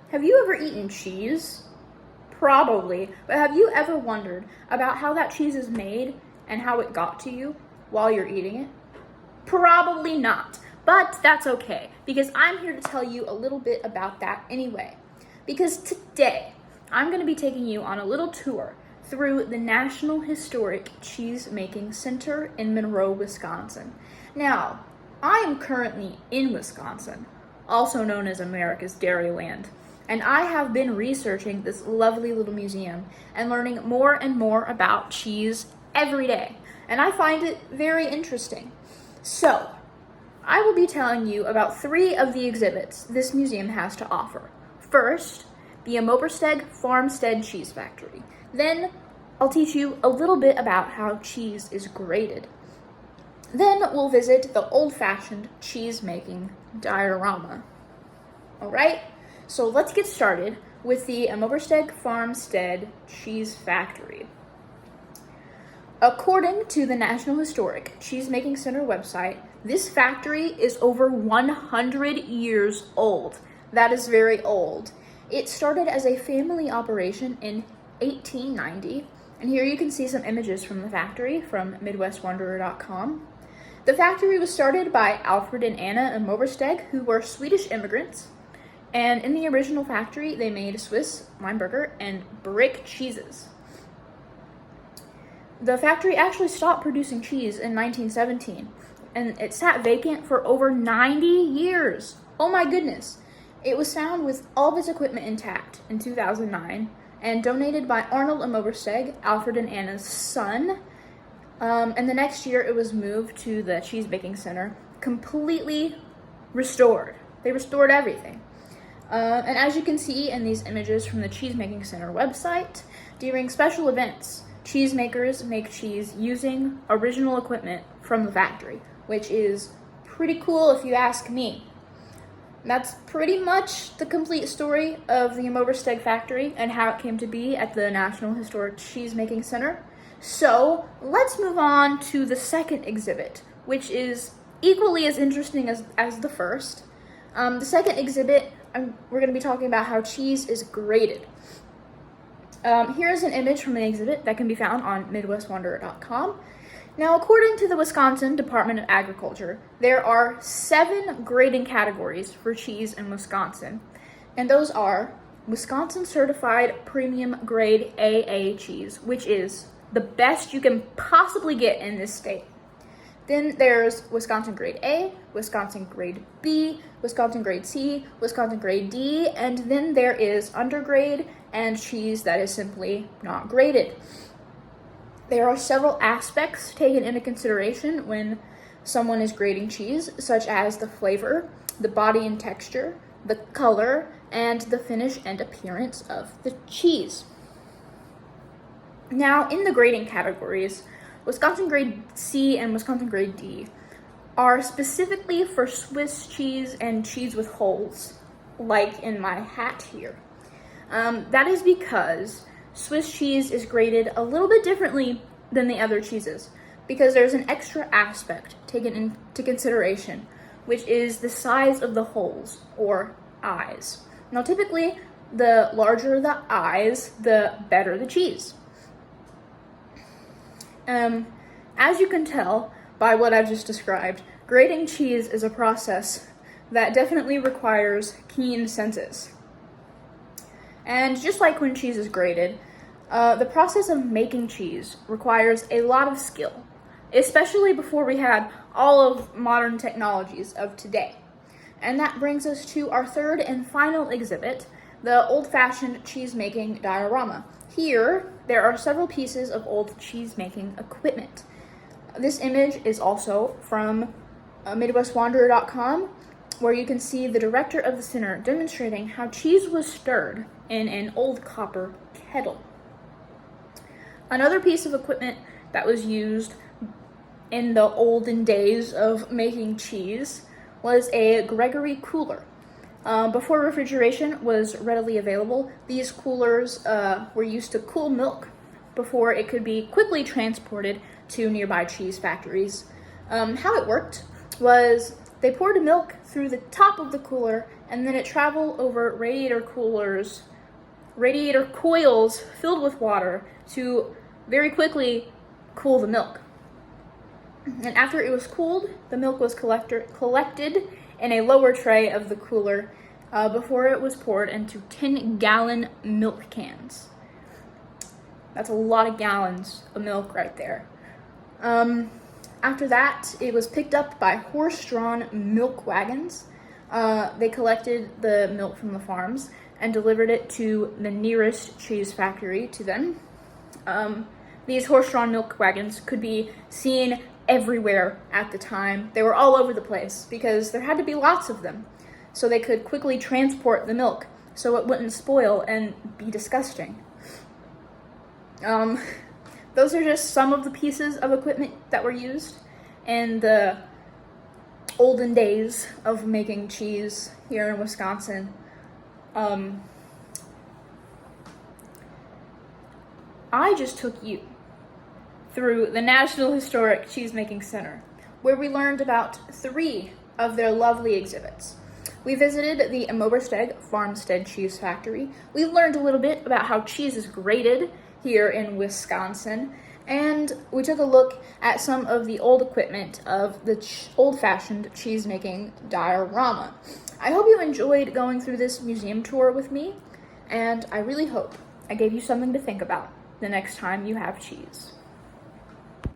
Have you ever eaten cheese? Probably, but have you ever wondered about how that cheese is made and how it got to you while you're eating it? Probably not, but that's okay, because I'm here to tell you a little bit about that anyway. Because today, I'm going to be taking you on a little tour through the National Historic Cheesemaking Center in Monroe, Wisconsin. Now, I am currently in Wisconsin, also known as America's Dairyland, and I have been researching this lovely little museum and learning more and more about cheese every day, and I find it very interesting. So, I will be telling you about 3 of the exhibits this museum has to offer. First, the Obersteg Farmstead Cheese Factory. Then, I'll teach you a little bit about how cheese is graded. Then, we'll visit the old-fashioned cheese-making diorama. Alright, so let's get started with the Obersteg Farmstead Cheese Factory. According to the National Historic Cheesemaking Center website, this factory is over 100 years old. That is very old. It started as a family operation in 1890, and here you can see some images from the factory from MidwestWanderer.com. The factory was started by Alfred and Anna Obersteg, who were Swedish immigrants, and in the original factory they made Swiss, Limburger, and brick cheeses. The factory actually stopped producing cheese in 1917, and it sat vacant for over 90 years. Oh my goodness. It was found with all of its equipment intact in 2009 and donated by Arnold Obersteg, Alfred and Anna's son. And the next year it was moved to the Cheesemaking Center, completely restored. They restored everything. And as you can see in these images from the Cheesemaking Center website, during special events, cheesemakers make cheese using original equipment from the factory, which is pretty cool if you ask me. That's pretty much the complete story of the Obersteg factory and how it came to be at the National Historic Cheesemaking Center. So let's move on to the second exhibit, which is equally as interesting as the first. The second exhibit, we're going to be talking about how cheese is graded. Here's an image from an exhibit that can be found on MidwestWanderer.com. Now, according to the Wisconsin Department of Agriculture, there are 7 grading categories for cheese in Wisconsin, and those are Wisconsin Certified Premium Grade AA cheese, which is the best you can possibly get in this state. Then there's Wisconsin Grade A, Wisconsin Grade B, Wisconsin Grade C, Wisconsin Grade D, and then there is undergrade and cheese that is simply not graded. There are several aspects taken into consideration when someone is grading cheese, such as the flavor, the body and texture, the color, and the finish and appearance of the cheese. Now, in the grading categories, Wisconsin Grade C and Wisconsin Grade D are specifically for Swiss cheese and cheese with holes, like in my hat here. That is because Swiss cheese is graded a little bit differently than the other cheeses, because there's an extra aspect taken into consideration, which is the size of the holes, or eyes. Now, typically, the larger the eyes, the better the cheese. As you can tell by what I've just described, grading cheese is a process that definitely requires keen senses. And just like when cheese is graded, the process of making cheese requires a lot of skill, especially before we had all of modern technologies of today. And that brings us to our third and final exhibit, the old-fashioned cheese-making diorama. Here, there are several pieces of old cheese-making equipment. This image is also from MidwestWanderer.com, where you can see the director of the center demonstrating how cheese was stirred in an old copper kettle. Another piece of equipment that was used in the olden days of making cheese was a Gregory cooler. Before refrigeration was readily available, these coolers were used to cool milk before it could be quickly transported to nearby cheese factories. How it worked was they poured milk through the top of the cooler and then it traveled over radiator coils filled with water to very quickly cool the milk. And after it was cooled, the milk was collected in a lower tray of the cooler before it was poured into 10-gallon milk cans. That's a lot of gallons of milk right there. After that, it was picked up by horse-drawn milk wagons. They collected the milk from the farms and delivered it to the nearest cheese factory to them. These horse-drawn milk wagons could be seen everywhere at the time. They were all over the place because there had to be lots of them, so they could quickly transport the milk so it wouldn't spoil and be disgusting. Those are just some of the pieces of equipment that were used in the olden days of making cheese here in Wisconsin. I just took you through the National Historic Cheesemaking Center, where we learned about 3 of their lovely exhibits. We visited the Mobersteg Farmstead Cheese Factory. We learned a little bit about how cheese is graded here in Wisconsin, and we took a look at some of the old equipment of the old-fashioned cheesemaking diorama. I hope you enjoyed going through this museum tour with me, and I really hope I gave you something to think about the next time you have cheese.